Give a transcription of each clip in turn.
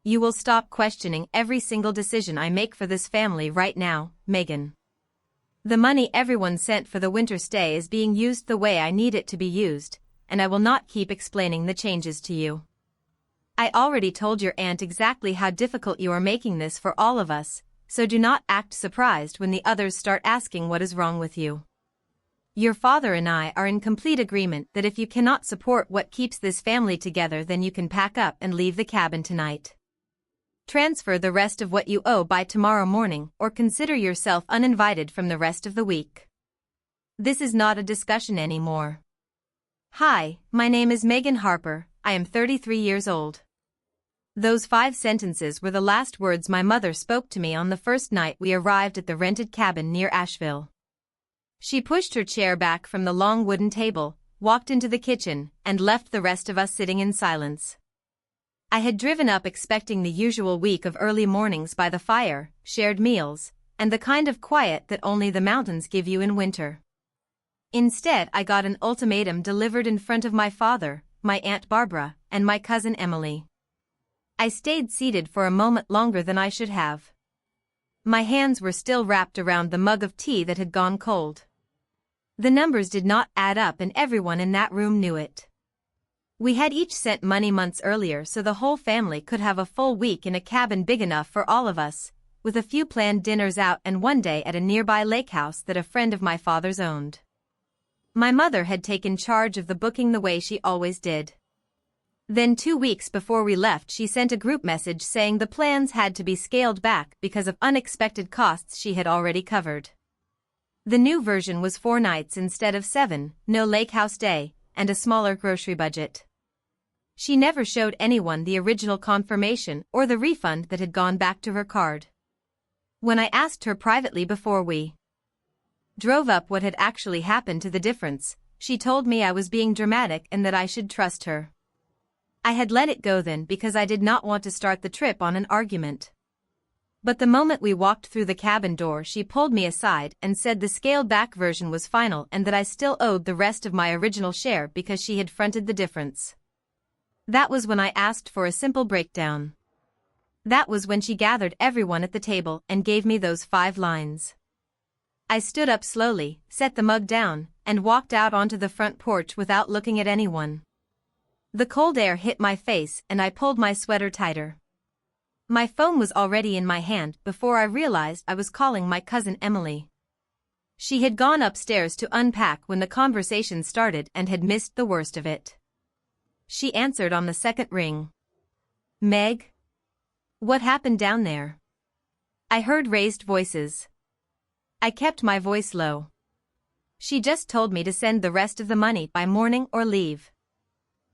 You will stop questioning every single decision I make for this family right now, Megan. The money everyone sent for the winter stay is being used the way I need it to be used, and I will not keep explaining the changes to you. I already told your aunt exactly how difficult you are making this for all of us, so do not act surprised when the others start asking what is wrong with you. Your father and I are in complete agreement that if you cannot support what keeps this family together, then you can pack up and leave the cabin tonight. Transfer the rest of what you owe by tomorrow morning or consider yourself uninvited from the rest of the week. This is not a discussion anymore. Hi, my name is Megan Harper, I am 33 years old. Those 5 sentences were the last words my mother spoke to me on the first night we arrived at the rented cabin near Asheville. She pushed her chair back from the long wooden table, walked into the kitchen, and left the rest of us sitting in silence. I had driven up expecting the usual week of early mornings by the fire, shared meals, and the kind of quiet that only the mountains give you in winter. Instead, I got an ultimatum delivered in front of my father, my Aunt Barbara, and my cousin Emily. I stayed seated for a moment longer than I should have. My hands were still wrapped around the mug of tea that had gone cold. The numbers did not add up and everyone in that room knew it. We had each sent money months earlier so the whole family could have a full week in a cabin big enough for all of us, with a few planned dinners out and one day at a nearby lake house that a friend of my father's owned. My mother had taken charge of the booking the way she always did. Then 2 weeks before we left, she sent a group message saying the plans had to be scaled back because of unexpected costs she had already covered. The new version was 4 nights instead of 7, no lake house day, and a smaller grocery budget. She never showed anyone the original confirmation or the refund that had gone back to her card. When I asked her privately before we drove up what had actually happened to the difference, she told me I was being dramatic and that I should trust her. I had let it go then because I did not want to start the trip on an argument. But the moment we walked through the cabin door, she pulled me aside and said the scaled-back version was final and that I still owed the rest of my original share because she had fronted the difference. That was when I asked for a simple breakdown. That was when she gathered everyone at the table and gave me those 5 lines. I stood up slowly, set the mug down, and walked out onto the front porch without looking at anyone. The cold air hit my face and I pulled my sweater tighter. My phone was already in my hand before I realized I was calling my cousin Emily. She had gone upstairs to unpack when the conversation started and had missed the worst of it. She answered on the second ring. Meg? What happened down there? I heard raised voices. I kept my voice low. She just told me to send the rest of the money by morning or leave.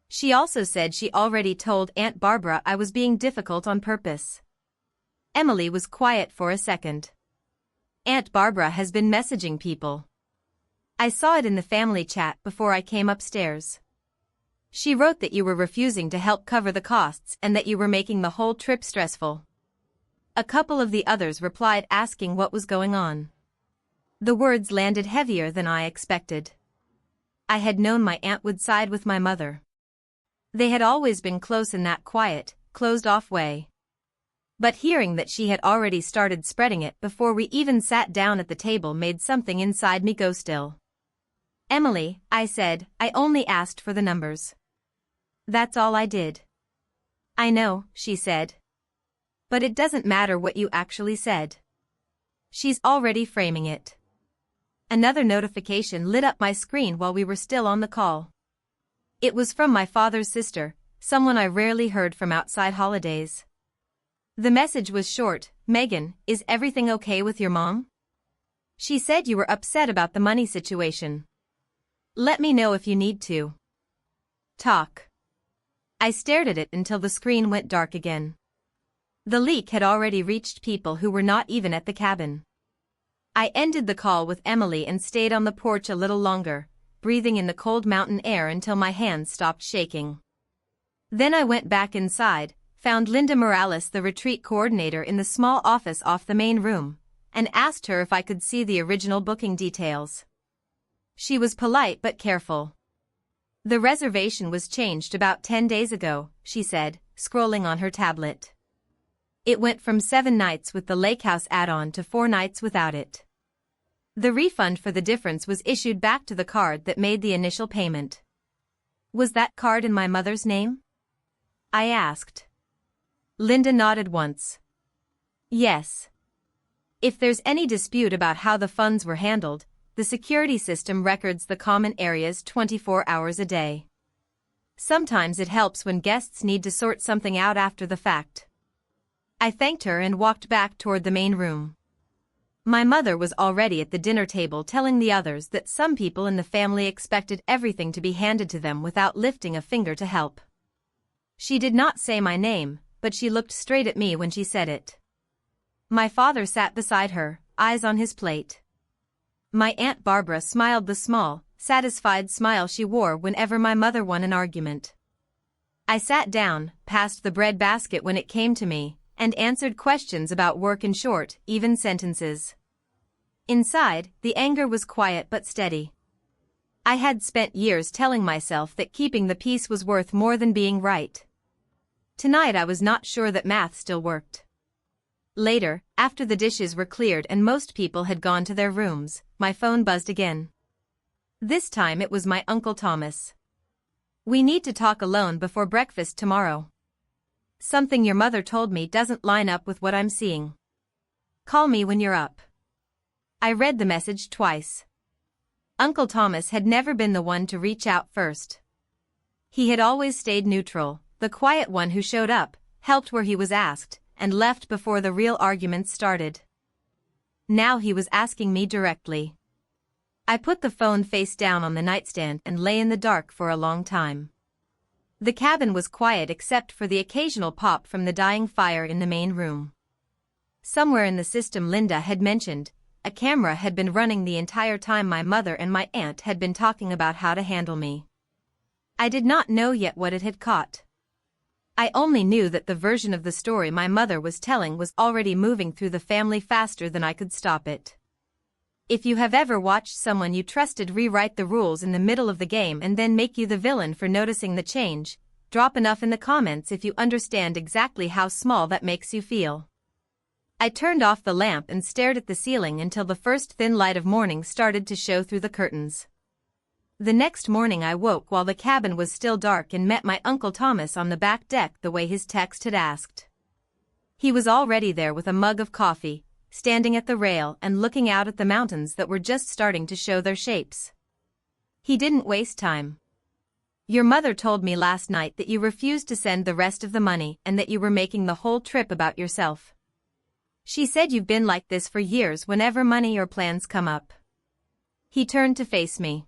She also said she already told Aunt Barbara I was being difficult on purpose. Emily was quiet for a second. Aunt Barbara has been messaging people. I saw it in the family chat before I came upstairs. She wrote that you were refusing to help cover the costs and that you were making the whole trip stressful. A couple of the others replied asking what was going on. The words landed heavier than I expected. I had known my aunt would side with my mother. They had always been close in that quiet, closed-off way. But hearing that she had already started spreading it before we even sat down at the table made something inside me go still. Emily, I said, I only asked for the numbers. That's all I did. I know, she said. But it doesn't matter what you actually said. She's already framing it. Another notification lit up my screen while we were still on the call. It was from my father's sister, someone I rarely heard from outside holidays. The message was short. Megan, is everything okay with your mom? She said you were upset about the money situation. Let me know if you need to talk. I stared at it until the screen went dark again. The leak had already reached people who were not even at the cabin. I ended the call with Emily and stayed on the porch a little longer, breathing in the cold mountain air until my hands stopped shaking. Then I went back inside, found Linda Morales, the retreat coordinator, in the small office off the main room, and asked her if I could see the original booking details. She was polite but careful. The reservation was changed about 10 days ago, she said, scrolling on her tablet. It went from 7 nights with the lake house add-on to 4 nights without it. The refund for the difference was issued back to the card that made the initial payment. Was that card in my mother's name? I asked. Linda nodded once. Yes. If there's any dispute about how the funds were handled, the security system records the common areas 24 hours a day. Sometimes it helps when guests need to sort something out after the fact. I thanked her and walked back toward the main room. My mother was already at the dinner table telling the others that some people in the family expected everything to be handed to them without lifting a finger to help. She did not say my name, but she looked straight at me when she said it. My father sat beside her, eyes on his plate. My Aunt Barbara smiled the small, satisfied smile she wore whenever my mother won an argument. I sat down, passed the bread basket when it came to me, and answered questions about work in short, even sentences. Inside, the anger was quiet but steady. I had spent years telling myself that keeping the peace was worth more than being right. Tonight I was not sure that math still worked. Later, after the dishes were cleared and most people had gone to their rooms, my phone buzzed again. This time it was my Uncle Thomas. We need to talk alone before breakfast tomorrow. Something your mother told me doesn't line up with what I'm seeing. Call me when you're up. I read the message twice. Uncle Thomas had never been the one to reach out first. He had always stayed neutral, the quiet one who showed up, helped where he was asked, and left before the real arguments started. Now he was asking me directly. I put the phone face down on the nightstand and lay in the dark for a long time. The cabin was quiet except for the occasional pop from the dying fire in the main room. Somewhere in the system Linda had mentioned, a camera had been running the entire time my mother and my aunt had been talking about how to handle me. I did not know yet what it had caught. I only knew that the version of the story my mother was telling was already moving through the family faster than I could stop it. If you have ever watched someone you trusted rewrite the rules in the middle of the game and then make you the villain for noticing the change, drop enough in the comments if you understand exactly how small that makes you feel. I turned off the lamp and stared at the ceiling until the first thin light of morning started to show through the curtains. The next morning I woke while the cabin was still dark and met my Uncle Thomas on the back deck the way his text had asked. He was already there with a mug of coffee, standing at the rail and looking out at the mountains that were just starting to show their shapes. He didn't waste time. Your mother told me last night that you refused to send the rest of the money and that you were making the whole trip about yourself. She said you've been like this for years whenever money or plans come up. He turned to face me.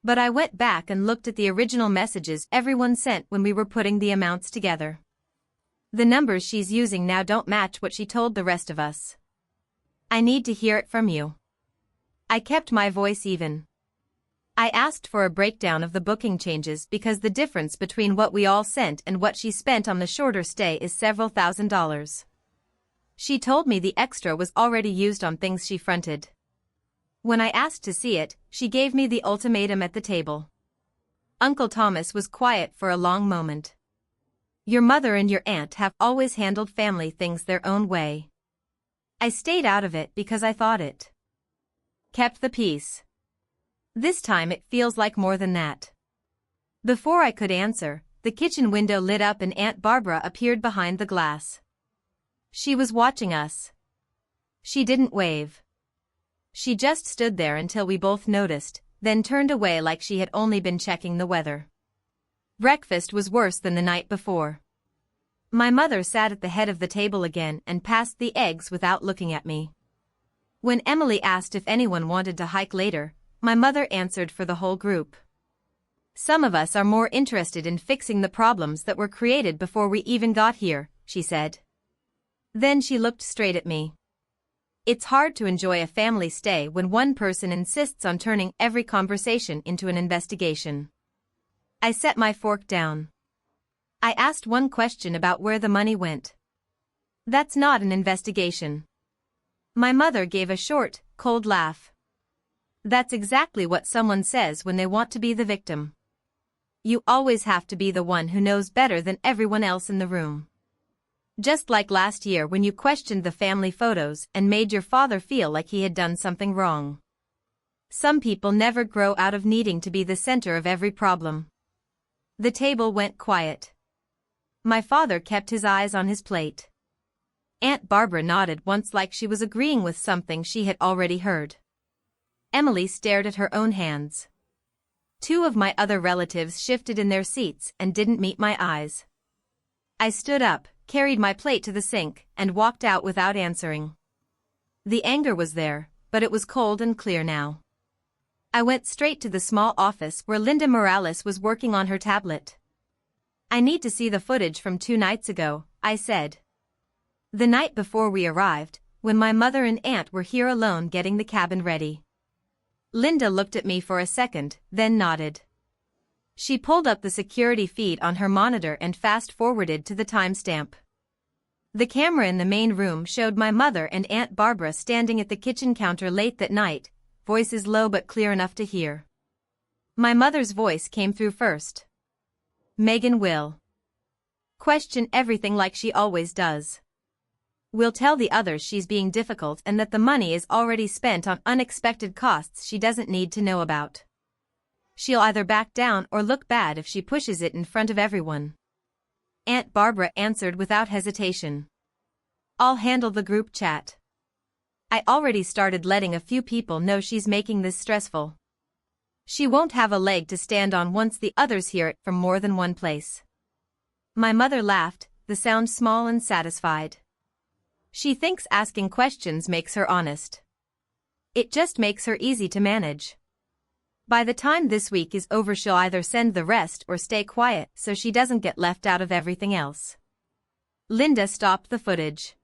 But I went back and looked at the original messages everyone sent when we were putting the amounts together. The numbers she's using now don't match what she told the rest of us. I need to hear it from you. I kept my voice even. I asked for a breakdown of the booking changes because the difference between what we all sent and what she spent on the shorter stay is several $1,000s. She told me the extra was already used on things she fronted. When I asked to see it, she gave me the ultimatum at the table. Uncle Thomas was quiet for a long moment. Your mother and your aunt have always handled family things their own way. I stayed out of it because I thought it kept the peace. This time it feels like more than that. Before I could answer, the kitchen window lit up and Aunt Barbara appeared behind the glass. She was watching us. She didn't wave. She just stood there until we both noticed, then turned away like she had only been checking the weather. Breakfast was worse than the night before. My mother sat at the head of the table again and passed the eggs without looking at me. When Emily asked if anyone wanted to hike later, my mother answered for the whole group. Some of us are more interested in fixing the problems that were created before we even got here, she said. Then she looked straight at me. It's hard to enjoy a family stay when one person insists on turning every conversation into an investigation. I set my fork down. I asked one question about where the money went. That's not an investigation. My mother gave a short, cold laugh. That's exactly what someone says when they want to be the victim. You always have to be the one who knows better than everyone else in the room. Just like last year when you questioned the family photos and made your father feel like he had done something wrong. Some people never grow out of needing to be the center of every problem. The table went quiet. My father kept his eyes on his plate. Aunt Barbara nodded once like she was agreeing with something she had already heard. Emily stared at her own hands. Two of my other relatives shifted in their seats and didn't meet my eyes. I stood up, carried my plate to the sink, and walked out without answering. The anger was there, but it was cold and clear now. I went straight to the small office where Linda Morales was working on her tablet. I need to see the footage from 2 nights ago, I said. The night before we arrived, when my mother and aunt were here alone getting the cabin ready. Linda looked at me for a second, then nodded. She pulled up the security feed on her monitor and fast-forwarded to the timestamp. The camera in the main room showed my mother and Aunt Barbara standing at the kitchen counter late that night, voices low but clear enough to hear. My mother's voice came through first. Megan will question everything like she always does. We'll tell the others she's being difficult and that the money is already spent on unexpected costs she doesn't need to know about. She'll either back down or look bad if she pushes it in front of everyone. Aunt Barbara answered without hesitation. I'll handle the group chat. I already started letting a few people know she's making this stressful. She won't have a leg to stand on once the others hear it from more than one place. My mother laughed, the sound small and satisfied. She thinks asking questions makes her honest. It just makes her easy to manage. By the time this week is over, she'll either send the rest or stay quiet so she doesn't get left out of everything else. Linda stopped the footage.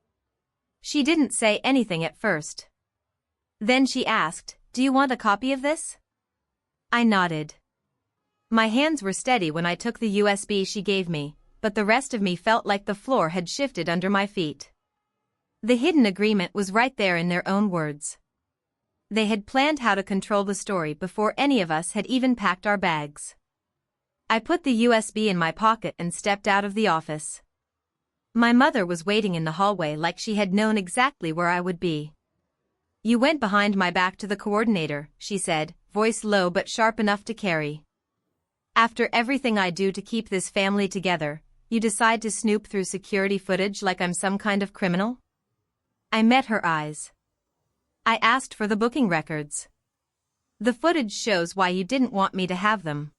She didn't say anything at first. Then she asked, "Do you want a copy of this?" I nodded. My hands were steady when I took the USB she gave me, but the rest of me felt like the floor had shifted under my feet. The hidden agreement was right there in their own words. They had planned how to control the story before any of us had even packed our bags. I put the USB in my pocket and stepped out of the office. My mother was waiting in the hallway like she had known exactly where I would be. "You went behind my back to the coordinator," she said, voice low but sharp enough to carry. "After everything I do to keep this family together, you decide to snoop through security footage like I'm some kind of criminal?" I met her eyes. "I asked for the booking records. The footage shows why you didn't want me to have them."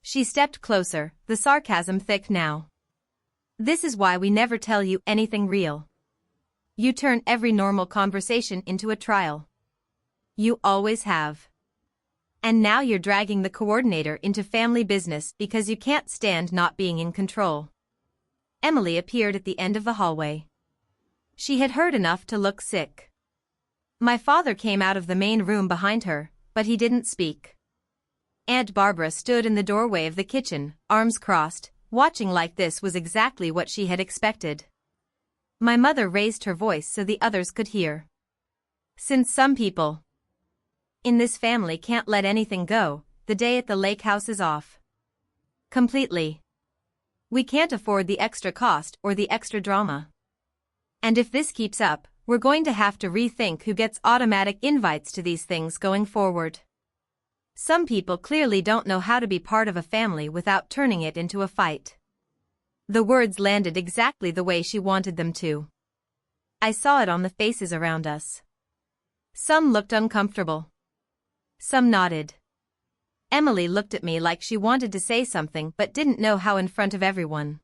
She stepped closer, the sarcasm thick now. "This is why we never tell you anything real. You turn every normal conversation into a trial. You always have. And now you're dragging the coordinator into family business because you can't stand not being in control." Emily appeared at the end of the hallway. She had heard enough to look sick. My father came out of the main room behind her, but he didn't speak. Aunt Barbara stood in the doorway of the kitchen, arms crossed, watching like this was exactly what she had expected. My mother raised her voice so the others could hear. "Since some people in this family can't let anything go, the day at the lake house is off. Completely. We can't afford the extra cost or the extra drama. And if this keeps up, we're going to have to rethink who gets automatic invites to these things going forward. Some people clearly don't know how to be part of a family without turning it into a fight." The words landed exactly the way she wanted them to. I saw it on the faces around us. Some looked uncomfortable. Some nodded. Emily looked at me like she wanted to say something but didn't know how in front of everyone.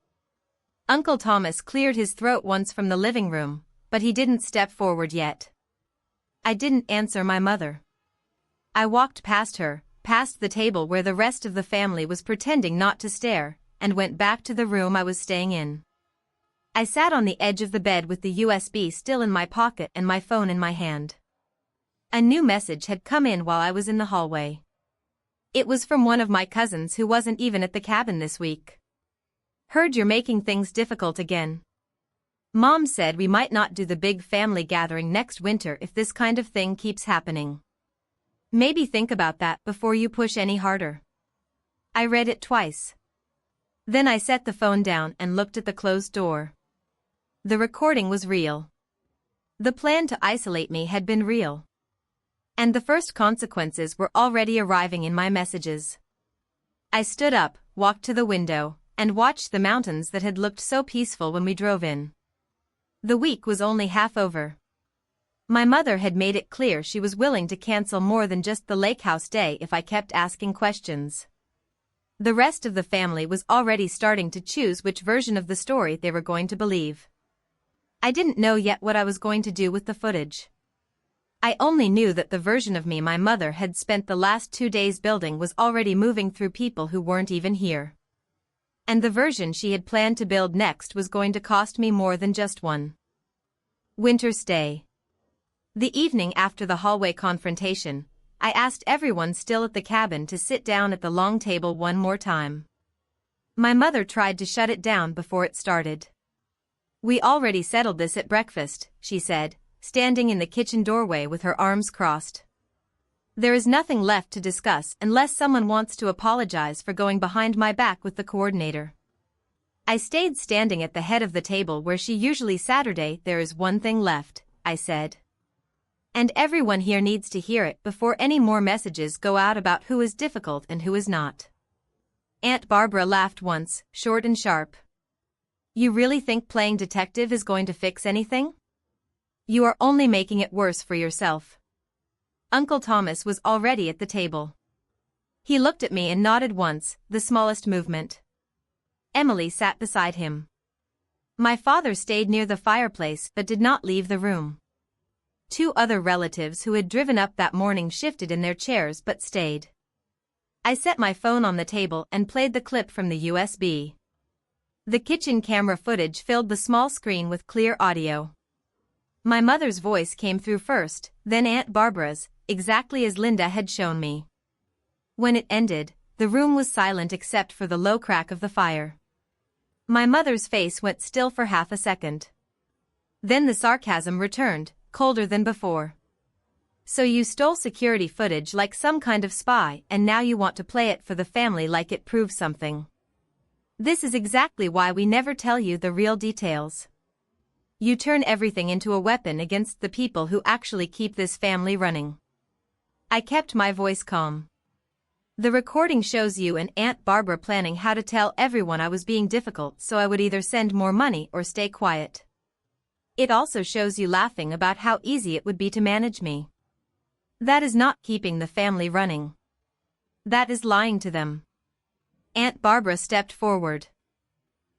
Uncle Thomas cleared his throat once from the living room, but he didn't step forward yet. I didn't answer my mother. I walked past her, past the table where the rest of the family was pretending not to stare, and went back to the room I was staying in. I sat on the edge of the bed with the USB still in my pocket and my phone in my hand. A new message had come in while I was in the hallway. It was from one of my cousins who wasn't even at the cabin this week. "Heard you're making things difficult again. Mom said we might not do the big family gathering next winter if this kind of thing keeps happening. Maybe think about that before you push any harder." I read it twice. Then I set the phone down and looked at the closed door. The recording was real. The plan to isolate me had been real. And the first consequences were already arriving in my messages. I stood up, walked to the window, and watched the mountains that had looked so peaceful when we drove in. The week was only half over. My mother had made it clear she was willing to cancel more than just the lake house day if I kept asking questions. The rest of the family was already starting to choose which version of the story they were going to believe. I didn't know yet what I was going to do with the footage. I only knew that the version of me my mother had spent the last 2 days building was already moving through people who weren't even here. And the version she had planned to build next was going to cost me more than just one winter stay. The evening after the hallway confrontation, I asked everyone still at the cabin to sit down at the long table one more time. My mother tried to shut it down before it started. "We already settled this at breakfast," she said, standing in the kitchen doorway with her arms crossed. "There is nothing left to discuss unless someone wants to apologize for going behind my back with the coordinator." I stayed standing at the head of the table where she usually sat. "There is one thing left," I said. "And everyone here needs to hear it before any more messages go out about who is difficult and who is not." Aunt Barbara laughed once, short and sharp. "You really think playing detective is going to fix anything? You are only making it worse for yourself." Uncle Thomas was already at the table. He looked at me and nodded once, the smallest movement. Emily sat beside him. My father stayed near the fireplace but did not leave the room. 2 other relatives who had driven up that morning shifted in their chairs but stayed. I set my phone on the table and played the clip from the USB. The kitchen camera footage filled the small screen with clear audio. My mother's voice came through first, then Aunt Barbara's, exactly as Linda had shown me. When it ended, the room was silent except for the low crack of the fire. My mother's face went still for half a second. Then the sarcasm returned, colder than before. "So you stole security footage like some kind of spy and now you want to play it for the family like it proves something. This is exactly why we never tell you the real details. You turn everything into a weapon against the people who actually keep this family running." I kept my voice calm. "The recording shows you and Aunt Barbara planning how to tell everyone I was being difficult so I would either send more money or stay quiet. It also shows you laughing about how easy it would be to manage me. That is not keeping the family running. That is lying to them." Aunt Barbara stepped forward.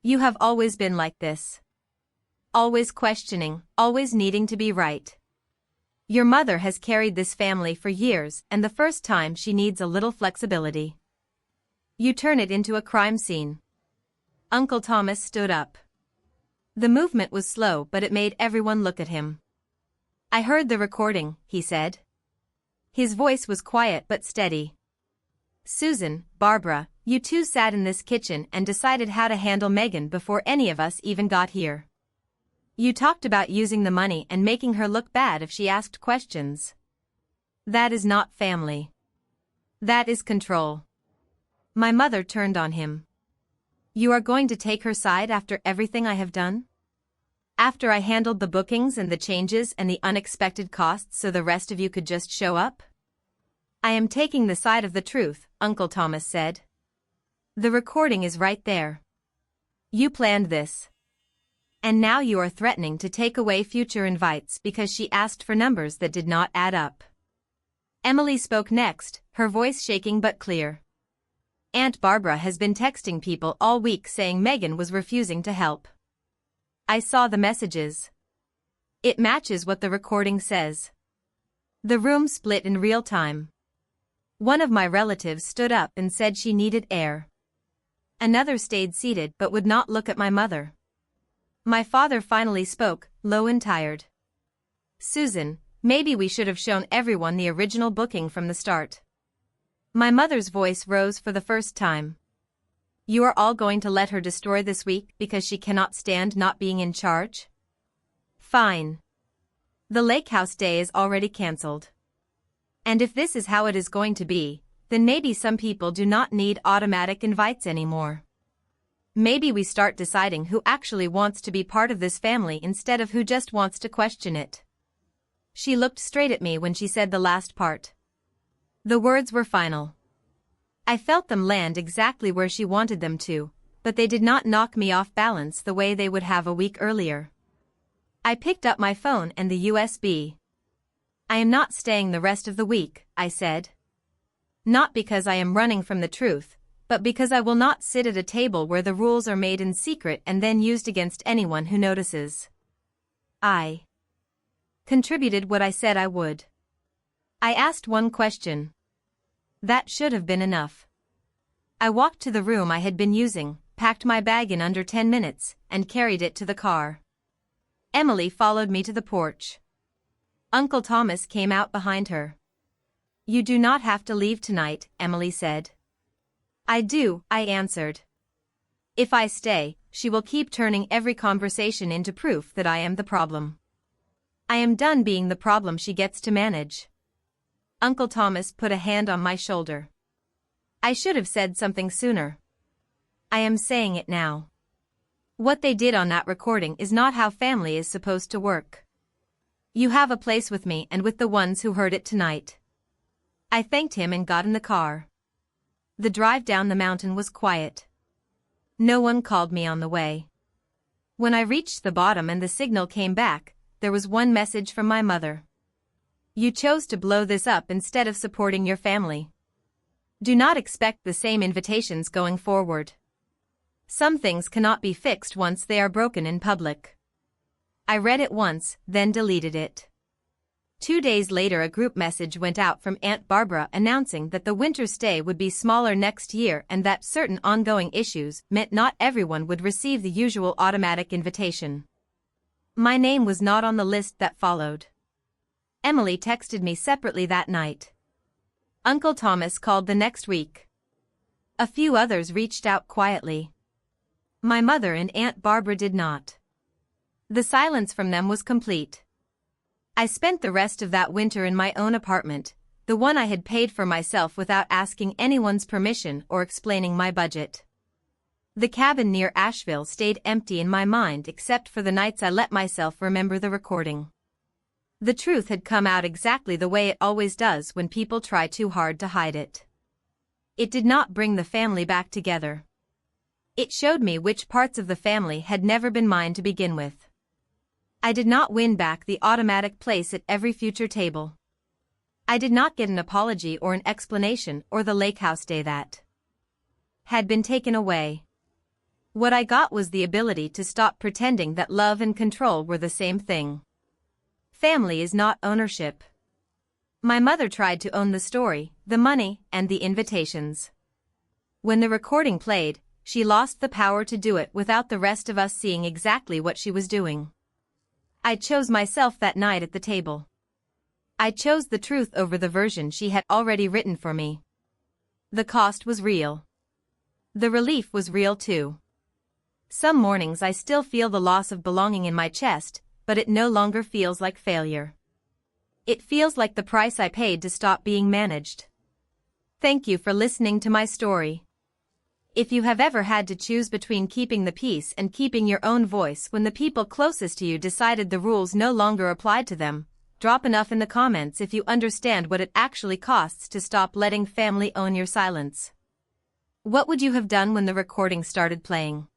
"You have always been like this. Always questioning, always needing to be right. Your mother has carried this family for years and the first time she needs a little flexibility. You turn it into a crime scene." Uncle Thomas stood up. The movement was slow but it made everyone look at him. "I heard the recording," he said. His voice was quiet but steady. "Susan, Barbara, you 2 sat in this kitchen and decided how to handle Megan before any of us even got here. You talked about using the money and making her look bad if she asked questions. That is not family. That is control." My mother turned on him. "You are going to take her side after everything I have done? After I handled the bookings and the changes and the unexpected costs so the rest of you could just show up?" "I am taking the side of the truth," Uncle Thomas said. "The recording is right there. You planned this. And now you are threatening to take away future invites because she asked for numbers that did not add up." Emily spoke next, her voice shaking but clear. "Aunt Barbara has been texting people all week saying Megan was refusing to help. I saw the messages. It matches what the recording says." The room split in real time. One of my relatives stood up and said she needed air. Another stayed seated but would not look at my mother. My father finally spoke, low and tired. "Susan, maybe we should have shown everyone the original booking from the start." My mother's voice rose for the first time. "You are all going to let her destroy this week because she cannot stand not being in charge? Fine. The lake house day is already cancelled. And if this is how it is going to be, then maybe some people do not need automatic invites anymore. Maybe we start deciding who actually wants to be part of this family instead of who just wants to question it. She looked straight at me when she said the last part. The words were final. I felt them land exactly where she wanted them to, but they did not knock me off balance the way they would have a week earlier. I picked up my phone and the USB. I am not staying the rest of the week, I said. Not because I am running from the truth, but because I will not sit at a table where the rules are made in secret and then used against anyone who notices. I contributed what I said I would. I asked one question. That should have been enough. I walked to the room I had been using, packed my bag in under 10 minutes, and carried it to the car. Emily followed me to the porch. Uncle Thomas came out behind her. You do not have to leave tonight, Emily said. I do, I answered. If I stay, she will keep turning every conversation into proof that I am the problem. I am done being the problem she gets to manage. Uncle Thomas put a hand on my shoulder. I should have said something sooner. I am saying it now. What they did on that recording is not how family is supposed to work. You have a place with me and with the ones who heard it tonight. I thanked him and got in the car. The drive down the mountain was quiet. No one called me on the way. When I reached the bottom and the signal came back, there was one message from my mother. You chose to blow this up instead of supporting your family. Do not expect the same invitations going forward. Some things cannot be fixed once they are broken in public. I read it once, then deleted it. 2 days later a group message went out from Aunt Barbara announcing that the winter stay would be smaller next year and that certain ongoing issues meant not everyone would receive the usual automatic invitation. My name was not on the list that followed. Emily texted me separately that night. Uncle Thomas called the next week. A few others reached out quietly. My mother and Aunt Barbara did not. The silence from them was complete. I spent the rest of that winter in my own apartment, the one I had paid for myself without asking anyone's permission or explaining my budget. The cabin near Asheville stayed empty in my mind except for the nights I let myself remember the recording. The truth had come out exactly the way it always does when people try too hard to hide it. It did not bring the family back together. It showed me which parts of the family had never been mine to begin with. I did not win back the automatic place at every future table. I did not get an apology or an explanation or the lake house day that had been taken away. What I got was the ability to stop pretending that love and control were the same thing. Family is not ownership. My mother tried to own the story, the money, and the invitations. When the recording played, she lost the power to do it without the rest of us seeing exactly what she was doing. I chose myself that night at the table. I chose the truth over the version she had already written for me. The cost was real. The relief was real too. Some mornings I still feel the loss of belonging in my chest, but it no longer feels like failure. It feels like the price I paid to stop being managed. Thank you for listening to my story. If you have ever had to choose between keeping the peace and keeping your own voice when the people closest to you decided the rules no longer applied to them, drop enough in the comments if you understand what it actually costs to stop letting family own your silence. What would you have done when the recording started playing?